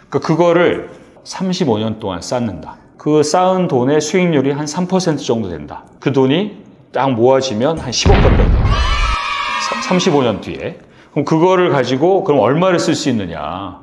그러니까 그거를 35년 동안 쌓는다. 그 쌓은 돈의 수익률이 한 3% 정도 된다. 그 돈이 딱 모아지면 한 10억 가까이 돼요. 35년 뒤에. 그럼 그거를 가지고 그럼 얼마를 쓸 수 있느냐.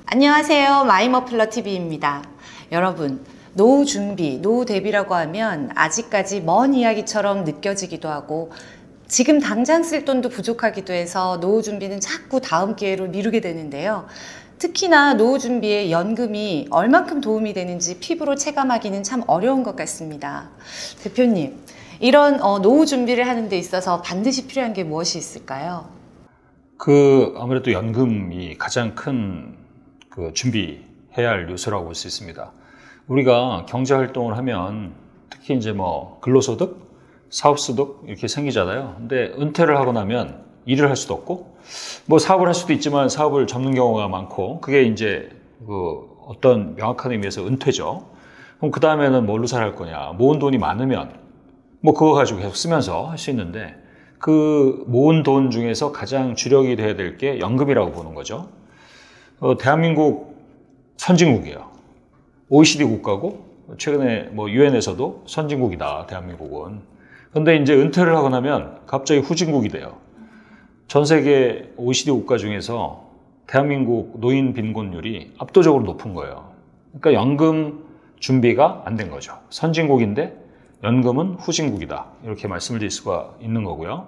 안녕하세요. 마이머플러TV입니다. 여러분, 노후 준비, 노후 대비라고 하면 아직까지 먼 이야기처럼 느껴지기도 하고 지금 당장 쓸 돈도 부족하기도 해서 노후 준비는 자꾸 다음 기회로 미루게 되는데요. 특히나 노후 준비에 연금이 얼만큼 도움이 되는지 피부로 체감하기는 참 어려운 것 같습니다. 대표님, 이런 노후 준비를 하는 데 있어서 반드시 필요한 게 무엇이 있을까요? 아무래도 연금이 가장 큰 준비해야 할 요소라고 볼 수 있습니다. 우리가 경제활동을 하면 특히 이제 근로소득, 사업소득 이렇게 생기잖아요. 근데 은퇴를 하고 나면 일을 할 수도 없고, 사업을 할 수도 있지만 사업을 접는 경우가 많고, 그게 이제 어떤 명확한 의미에서 은퇴죠. 그럼 그 다음에는 뭘로 살아갈 거냐. 모은 돈이 많으면 그거 가지고 계속 쓰면서 할 수 있는데, 그 모은 돈 중에서 가장 주력이 돼야 될 게 연금이라고 보는 거죠. 대한민국 선진국이에요. OECD 국가고, 최근에 유엔에서도 선진국이다, 대한민국은. 근데 이제 은퇴를 하고 나면 갑자기 후진국이 돼요. 전 세계 OECD 국가 중에서 대한민국 노인 빈곤율이 압도적으로 높은 거예요. 그러니까 연금 준비가 안 된 거죠. 선진국인데 연금은 후진국이다. 이렇게 말씀을 드릴 수가 있는 거고요.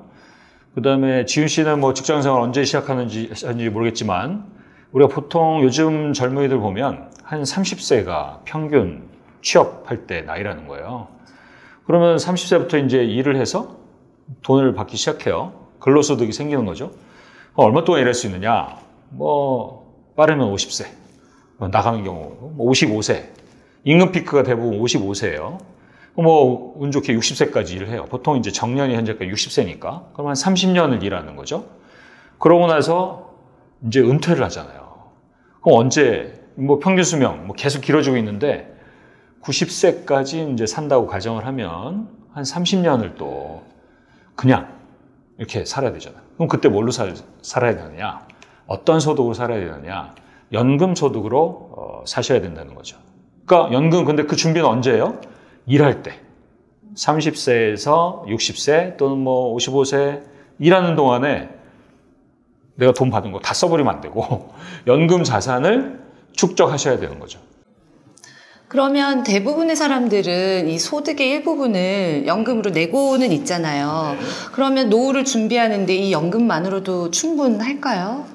그 다음에 지훈 씨는 직장생활 언제 시작하는지 모르겠지만, 우리가 보통 요즘 젊은이들 보면 한 30세가 평균 취업할 때 나이라는 거예요. 그러면 30세부터 이제 일을 해서 돈을 받기 시작해요. 근로소득이 생기는 거죠. 얼마 동안 일할 수 있느냐? 빠르면 50세. 나가는 경우 55세. 임금 피크가 대부분 55세예요. 운 좋게 60세까지 일을 해요. 보통 이제 정년이 현재까지 60세니까. 그럼 한 30년을 일하는 거죠. 그러고 나서 이제 은퇴를 하잖아요. 그럼 언제, 평균 수명, 계속 길어지고 있는데, 90세까지 이제 산다고 가정을 하면, 한 30년을 또, 그냥, 이렇게 살아야 되잖아요. 그럼 그때 뭘로 살아야 되느냐? 어떤 소득으로 살아야 되느냐? 연금 소득으로, 사셔야 된다는 거죠. 그러니까 연금, 근데 그 준비는 언제예요? 일할 때. 30세에서 60세 또는 55세 일하는 동안에 내가 돈 받은 거 다 써버리면 안 되고 연금 자산을 축적하셔야 되는 거죠. 그러면 대부분의 사람들은 이 소득의 일부분을 연금으로 내고는 있잖아요. 네. 그러면 노후를 준비하는데 이 연금만으로도 충분할까요?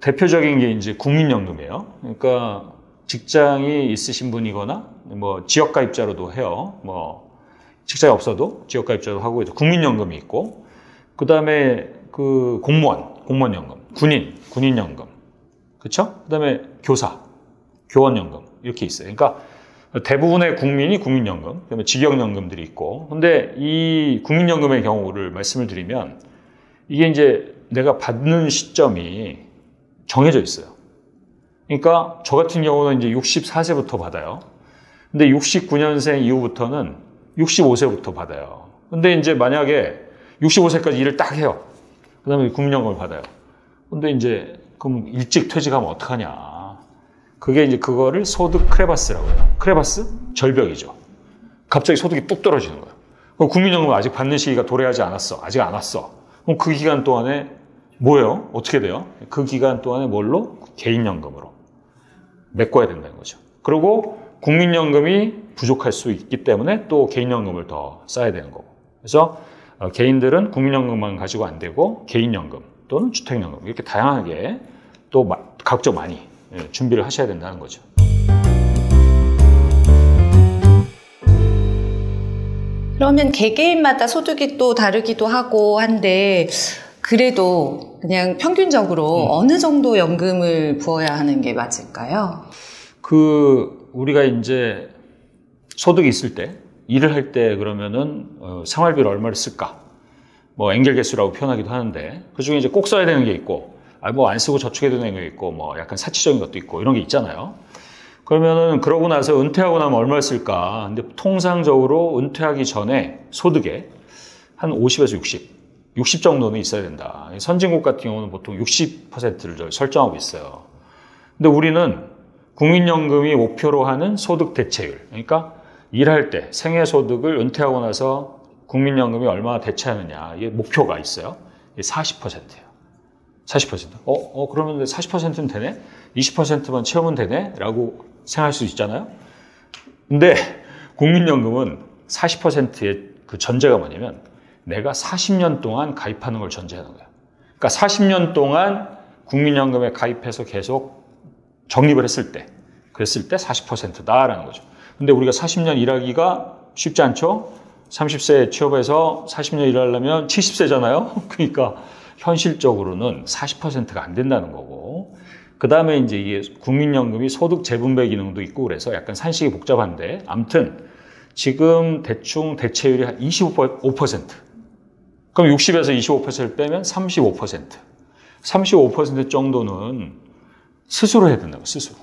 대표적인 게 이제 국민연금이에요. 그러니까 직장이 있으신 분이거나 지역가입자로도 해요. 직장이 없어도 지역가입자로 하고 국민연금이 있고, 그 다음에 공무원연금, 군인연금, 그렇죠? 그 다음에 교원연금 이렇게 있어요. 그러니까 대부분의 국민이 국민연금, 그다음에 직역연금들이 있고, 근데 이 국민연금의 경우를 말씀을 드리면 이게 이제 내가 받는 시점이 정해져 있어요. 그러니까 저 같은 경우는 이제 64세부터 받아요. 근데 69년생 이후부터는 65세부터 받아요. 근데 이제 만약에 65세까지 일을 딱 해요. 그 다음에 국민연금을 받아요. 근데 이제 그럼 일찍 퇴직하면 어떡하냐. 그게 이제 그거를 소득 크레바스라고 해요. 크레바스? 절벽이죠. 갑자기 소득이 뚝 떨어지는 거예요. 그럼 국민연금은 아직 받는 시기가 도래하지 않았어. 아직 안 왔어. 그럼 그 기간 동안에 뭐예요? 어떻게 돼요? 그 기간 동안에 뭘로? 개인연금으로 메꿔야 된다는 거죠. 그리고 국민연금이 부족할 수 있기 때문에 또 개인연금을 더 써야 되는 거고. 그래서 개인들은 국민연금만 가지고 안 되고 개인연금 또는 주택연금 이렇게 다양하게 또 각종 많이 준비를 하셔야 된다는 거죠. 그러면 개개인마다 소득이 또 다르기도 하고 한데, 그래도 그냥 평균적으로 어느 정도 연금을 부어야 하는 게 맞을까요? 우리가 이제 소득이 있을 때, 일을 할 때 그러면은 생활비를 얼마를 쓸까? 엔겔 개수라고 표현하기도 하는데, 그 중에 이제 꼭 써야 되는 게 있고, 안 쓰고 저축해야 되는 게 있고, 약간 사치적인 것도 있고, 이런 게 있잖아요. 그러면은 그러고 나서 은퇴하고 나면 얼마를 쓸까? 근데 통상적으로 은퇴하기 전에 소득에 한 50에서 60. 60 정도는 있어야 된다. 선진국 같은 경우는 보통 60%를 설정하고 있어요. 근데 우리는 국민연금이 목표로 하는 소득 대체율, 그러니까 일할 때 생애소득을 은퇴하고 나서 국민연금이 얼마나 대체하느냐, 이게 목표가 있어요. 이게 40%예요. 40%. 그러면 40%는 되네? 20%만 채우면 되네? 라고 생각할 수 있잖아요. 근데 국민연금은 40%의 그 전제가 뭐냐면 내가 40년 동안 가입하는 걸 전제하는 거예요. 그러니까 40년 동안 국민연금에 가입해서 계속 적립을 했을 때, 그랬을 때 40%다라는 거죠. 근데 우리가 40년 일하기가 쉽지 않죠? 30세에 취업해서 40년 일하려면 70세잖아요? 그러니까 현실적으로는 40%가 안 된다는 거고, 그 다음에 이제 이게 국민연금이 소득 재분배 기능도 있고 그래서 약간 산식이 복잡한데, 아무튼 지금 대충 대체율이 한 25%. 그럼 60에서 25%를 빼면 35%. 35% 정도는 스스로 해야 된다고, 스스로.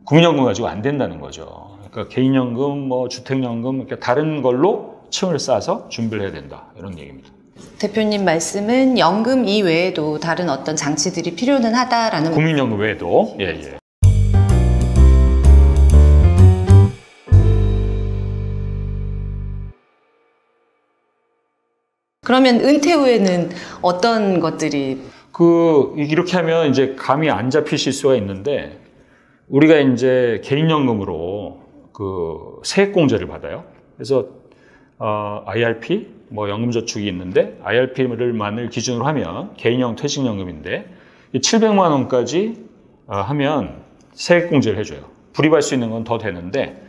국민연금 가지고 안 된다는 거죠. 그러니까 개인연금, 뭐 주택연금, 이렇게 다른 걸로 층을 쌓아서 준비를 해야 된다. 이런 얘기입니다. 대표님 말씀은 연금 이외에도 다른 어떤 장치들이 필요는 하다라는. 국민연금 외에도. 예, 예. 그러면 은퇴 후에는 어떤 것들이? 이렇게 하면 이제 감이 안 잡히실 수가 있는데, 우리가 이제 개인연금으로 세액공제를 받아요. 그래서, IRP, 뭐 연금저축이 있는데, IRP만을 기준으로 하면 개인형 퇴직연금인데, 700만 원까지 하면 세액공제를 해줘요. 불입할 수 있는 건 더 되는데,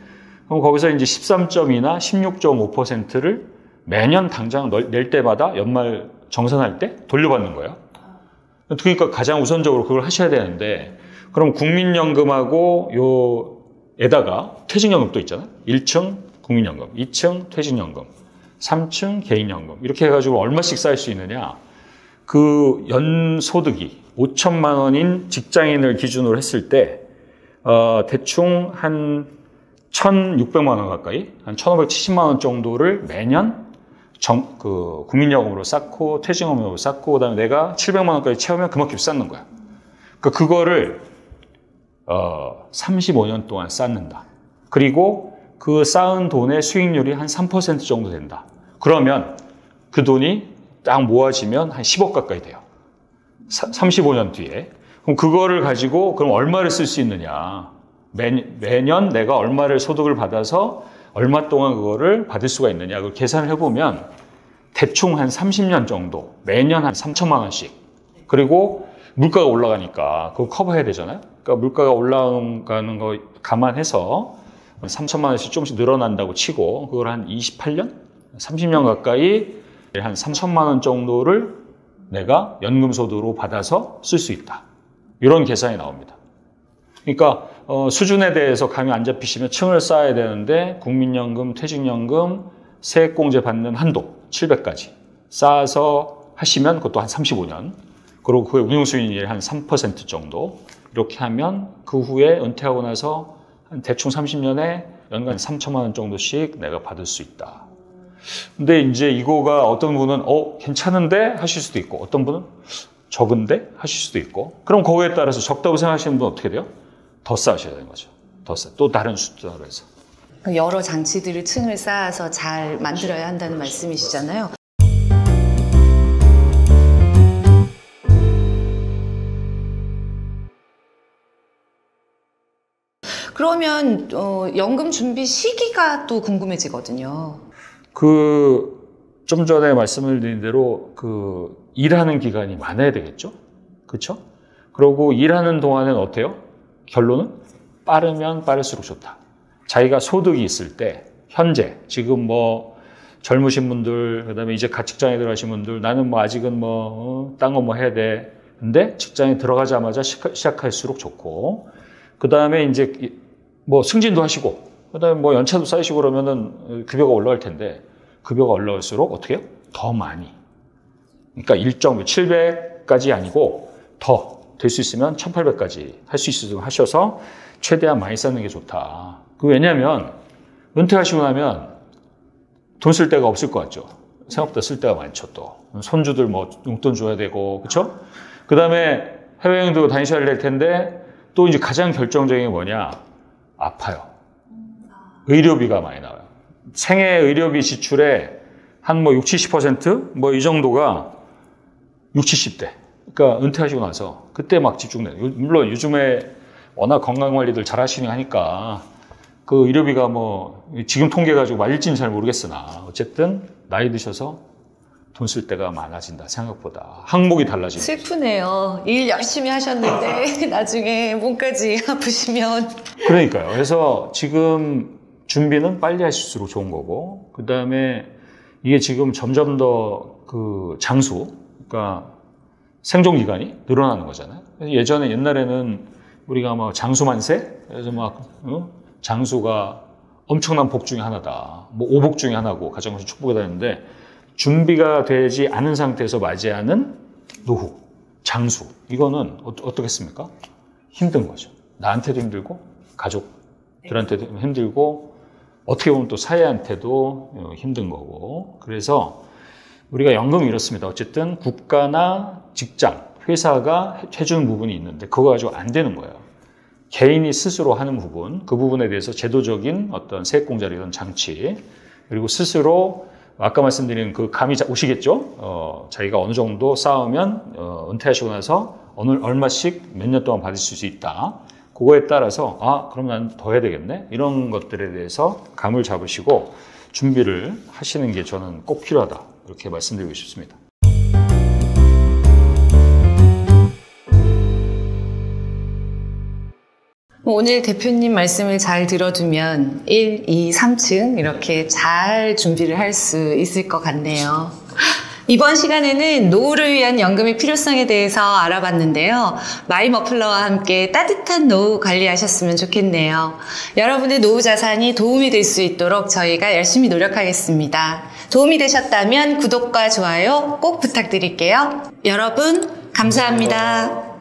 그럼 거기서 이제 13.2나 16.5%를 매년 당장 낼 때마다 연말 정산할 때 돌려받는 거예요. 그러니까 가장 우선적으로 그걸 하셔야 되는데, 그럼 국민연금하고 에다가 퇴직연금도 있잖아요. 1층 국민연금, 2층 퇴직연금, 3층 개인연금, 이렇게 해가지고 얼마씩 쌓일 수 있느냐. 그 연소득이 5천만 원인 직장인을 기준으로 했을 때 대충 한 1,600만 원 가까이, 한 1,570만 원 정도를 매년 국민연금으로 쌓고 퇴직연금으로 쌓고, 그다음에 내가 700만 원까지 채우면 그만큼 쌓는 거야. 그러니까 그거를 35년 동안 쌓는다. 그리고 그 쌓은 돈의 수익률이 한 3% 정도 된다. 그러면 그 돈이 딱 모아지면 한 10억 가까이 돼요. 35년 뒤에. 그럼 그거를 가지고 그럼 얼마를 쓸 수 있느냐. 매년 내가 얼마를 소득을 받아서 얼마 동안 그거를 받을 수가 있느냐. 그걸 계산을 해보면 대충 한 30년 정도, 매년 한 3천만 원씩. 그리고 물가가 올라가니까 그거 커버해야 되잖아요. 그러니까 물가가 올라가는 거 감안해서 3천만 원씩 조금씩 늘어난다고 치고, 그걸 한 28년? 30년 가까이 한 3천만 원 정도를 내가 연금소득으로 받아서 쓸 수 있다. 이런 계산이 나옵니다. 그러니까 수준에 대해서 감이 안 잡히시면 층을 쌓아야 되는데, 국민연금, 퇴직연금, 세액공제 받는 한도 700까지 쌓아서 하시면 그것도 한 35년, 그리고 그 운용수익률이 한 3% 정도, 이렇게 하면 그 후에 은퇴하고 나서 한 대충 30년에 연간 3천만 원 정도씩 내가 받을 수 있다. 근데 이제 이거가 어떤 분은 괜찮은데 하실 수도 있고, 어떤 분은 적은데 하실 수도 있고, 그럼 거기에 따라서 적다고 생각하시는 분은 어떻게 돼요? 더 쌓으셔야 되는 거죠. 또 다른 숫자로 해서. 여러 장치들을 층을 쌓아서 잘 만들어야 한다는 말씀이시잖아요. 그러면 연금 준비 시기가 또 궁금해지거든요. 좀 전에 말씀을 드린 대로 일하는 기간이 많아야 되겠죠? 그렇죠? 그리고 일하는 동안은 어때요? 결론은 빠르면 빠를수록 좋다. 자기가 소득이 있을 때, 현재 지금 뭐 젊으신 분들, 그다음에 이제 갓 직장에 들어가신 분들, 나는 뭐 아직은 딴 거 뭐 해야 돼. 근데 직장에 들어가자마자 시작할수록 좋고, 그다음에 이제 뭐 승진도 하시고, 그다음에 뭐 연차도 쌓이시고 그러면은 급여가 올라갈 텐데, 급여가 올라갈수록 어떻게 해요? 더 많이. 그러니까 700까지 아니고 더 될 수 있으면 1800까지 할 수 있으면 하셔서 최대한 많이 쌓는 게 좋다. 왜냐하면 은퇴하시고 나면 돈 쓸 데가 없을 것 같죠. 생각보다 쓸 때가 많죠. 또 손주들 뭐 용돈 줘야 되고, 그렇죠? 그 다음에 해외여행도 다니셔야 될 텐데 또 이제 가장 결정적인 게 뭐냐? 아파요. 의료비가 많이 나와요. 생애 의료비 지출의 한 뭐 60, 70% 뭐 이 정도가 60, 70대. 그러니까 은퇴하시고 나서 그때 막 집중돼요. 물론 요즘에 워낙 건강관리들 잘 하시니 하니까 그 의료비가 뭐 지금 통계 가지고 맞을지는 잘 모르겠으나 어쨌든 나이 드셔서 돈 쓸 때가 많아진다. 생각보다 항목이 달라진다. 슬프네요. 일 열심히 하셨는데 나중에 몸까지 아프시면. 그러니까요. 그래서 지금 준비는 빨리 하실수록 좋은 거고, 그 다음에 이게 지금 점점 더 그 장수, 그러니까 생존 기간이 늘어나는 거잖아요. 예전에 옛날에는 우리가 막 장수만세, 그래서 막 장수가 엄청난 복 중에 하나다, 뭐 오복 중에 하나고 가정에서 축복이다 했는데 준비가 되지 않은 상태에서 맞이하는 노후, 장수, 이거는 어떻겠습니까? 힘든 거죠. 나한테도 힘들고 가족들한테도 힘들고 어떻게 보면 또 사회한테도 힘든 거고. 그래서 우리가 연금이 이렇습니다. 어쨌든 국가나 직장, 회사가 해주는 부분이 있는데 그거 가지고 안 되는 거예요. 개인이 스스로 하는 부분, 그 부분에 대해서 제도적인 어떤 세액공제나 장치, 그리고 스스로 아까 말씀드린 그 감이 오시겠죠? 자기가 어느 정도 쌓으면 은퇴하시고 나서 얼마씩 몇 년 동안 받을 수 있다. 그거에 따라서 그럼 난 더 해야 되겠네? 이런 것들에 대해서 감을 잡으시고 준비를 하시는 게 저는 꼭 필요하다. 이렇게 말씀드리고 싶습니다. 오늘 대표님 말씀을 잘 들어두면 1, 2, 3층 이렇게 잘 준비를 할 수 있을 것 같네요. 이번 시간에는 노후를 위한 연금의 필요성에 대해서 알아봤는데요. 마이머플러와 함께 따뜻한 노후 관리하셨으면 좋겠네요. 여러분의 노후 자산이 도움이 될 수 있도록 저희가 열심히 노력하겠습니다. 도움이 되셨다면 구독과 좋아요 꼭 부탁드릴게요. 여러분 감사합니다.